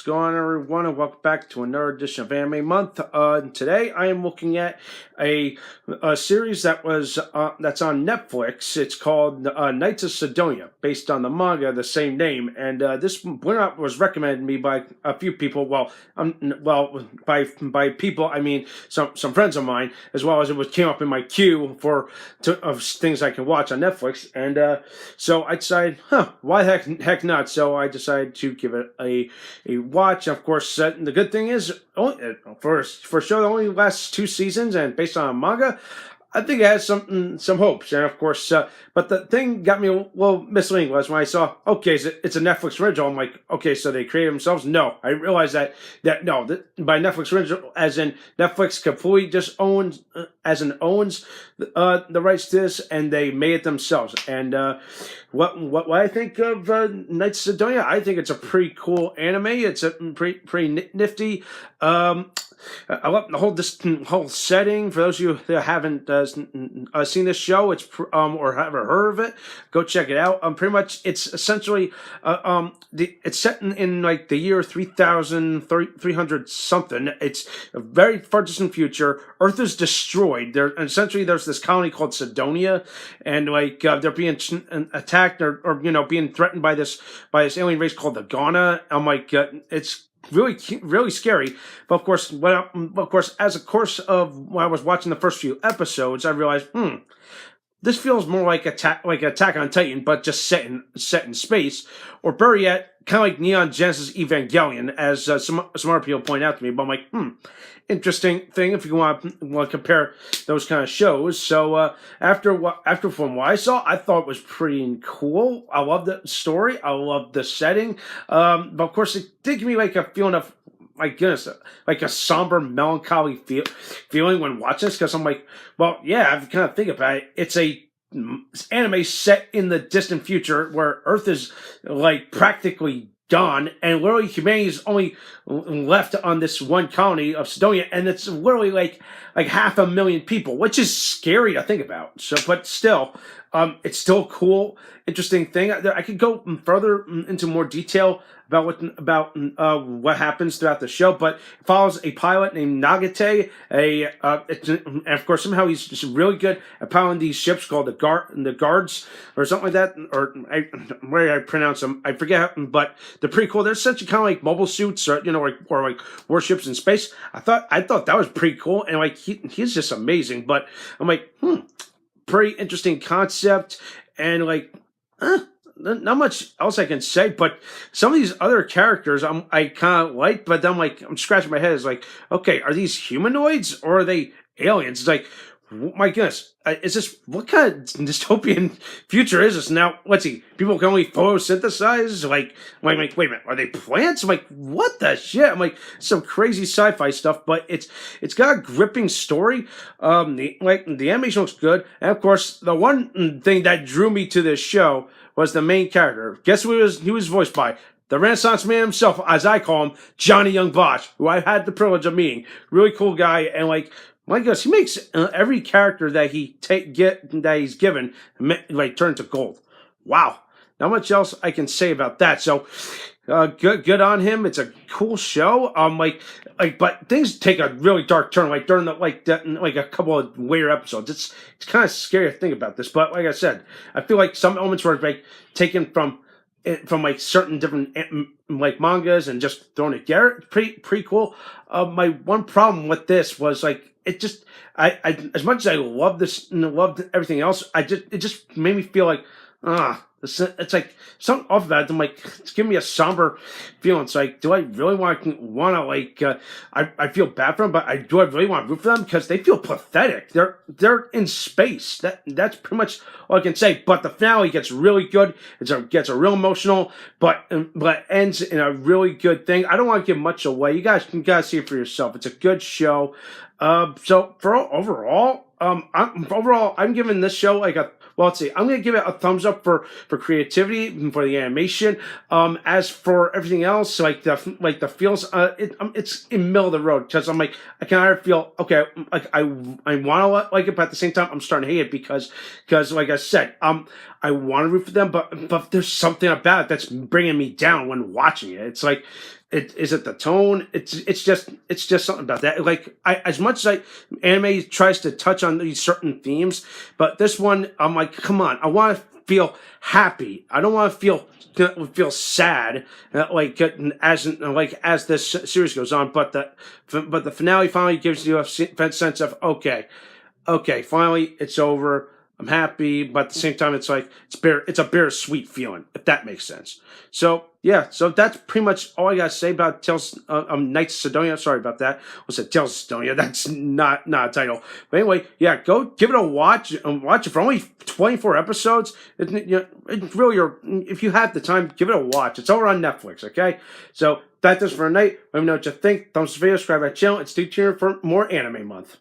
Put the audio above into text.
What's going on, everyone, and welcome back to another edition of Anime Month. Today, I am looking at a series that's on Netflix. It's called Knights of Sidonia, based on the manga of the same name. And this was recommended to me by a few people. By people I mean some friends of mine, as well as came up in my queue of things I can watch on Netflix. And so I decided, why heck not? So I decided to give it a watch. Of course, the good thing is, for a show that only lasts 2 seasons and based on a manga, I think it has some hopes. And of course, but the thing got me a little misleading was when I saw, okay, it's a Netflix original. I'm like, okay, so they created themselves? No, I realized that by Netflix original, as in Netflix completely just owns the rights to this, and they made it themselves. And what I think of Knights of Sidonia, I think it's a pretty cool anime. It's a pretty nifty. I love the whole setting. For those of you that haven't seen this show, or haven't heard of it, go check it out. Pretty much, it's essentially it's set in like the year 3,300 something. It's a very far distant future. Earth is destroyed. There's this colony called Sidonia, and they're being attacked or being threatened by this alien race called the Ghana. I'm like, it's really scary. But of course, as a course of when I was watching the first few episodes, I realized, this feels more like Attack on Titan, but just set in space, or better yet, kind of like Neon Genesis Evangelion, as some other people point out to me. But I'm like, interesting thing if you want to compare those kind of shows. So after from what I saw, I thought it was pretty cool. I love the story. I love the setting. But of course, it did give me like a feeling of, my goodness, like a somber, melancholy feeling when watching this, because I'm like, well, yeah, I kind of think about it. It's a anime set in the distant future where Earth is like practically gone, and literally humanity is only left on this one colony of Sidonia, and it's literally like 500,000 people, which is scary to think about. So, but still, it's still a cool, interesting thing. I could go further into more detail about what happens throughout the show, but it follows a pilot named Nagate. And of course, somehow he's just really good at piloting these ships called the guards or something like that, or where I pronounce them, I forget. But they're pretty cool. They're essentially kind of like mobile suits, or like warships in space. I thought that was pretty cool, and like he's just amazing. But I'm like, pretty interesting concept, and like, not much else I can say, but some of these other characters I kind of like, but then I'm scratching my head. It's like, okay, are these humanoids or are they aliens? It's like, my goodness, is this, what kind of dystopian future is this? Now, let's see, people can only photosynthesize? Like, wait a minute, are they plants? I'm like, what the shit? I'm like, some crazy sci-fi stuff, but it's got a gripping story. The animation looks good, and of course, the one thing that drew me to this show was the main character. Guess who he was voiced by? The Renaissance man himself, as I call him, Johnny Young Bosch, who I had the privilege of meeting. Really cool guy, and like, my gosh, he makes every character that he's given turn to gold. Wow, not much else I can say about that. So, good on him. It's a cool show. But things take a really dark turn. Like during a couple of later episodes, it's kind of scary to think about this. But like I said, I feel like some elements were like taken from like certain different like mangas and just thrown together. It's pretty cool. My one problem with this was like, it just, I as much as I love this and loved everything else, it just made me feel like, it's like something off about it. I'm like, it's giving me a somber feeling. It's like, do I really want to like? I feel bad for them, but do I really want to root for them because they feel pathetic. They're in space. That's pretty much all I can say. But the finale gets really good. It gets a real emotional, but ends in a really good thing. I don't want to give much away. You guys can see it for yourself. It's a good show. So for overall, I'm giving this show like a. Well, let's see. I'm going to give it a thumbs up for creativity, for the animation. As for everything else, like the feels, it's in middle of the road because I'm like, I can either feel okay, like I want to like it, but at the same time, I'm starting to hate it because like I said, I want to root for them, but there's something about it that's bringing me down when watching it. It's like, Is it the tone? It's just something about that. Like as much as anime tries to touch on these certain themes, but this one I'm like, come on, I want to feel happy. I don't want to feel sad. As this series goes on, but the finale finally gives you a sense of okay, finally it's over. I'm happy, but at the same time, it's a bittersweet feeling, if that makes sense. So yeah, so that's pretty much all I gotta say about Tales Knights of Sidonia. Sorry about that. I said Tales of Sidonia. That's not a title. But anyway, yeah, go give it a watch. Watch it for only 24 episodes. It's really if you have the time, give it a watch. It's over on Netflix. Okay, so that does for tonight. Let me know what you think. Thumbs up the video, subscribe to my channel, and stay tuned for more Anime Month.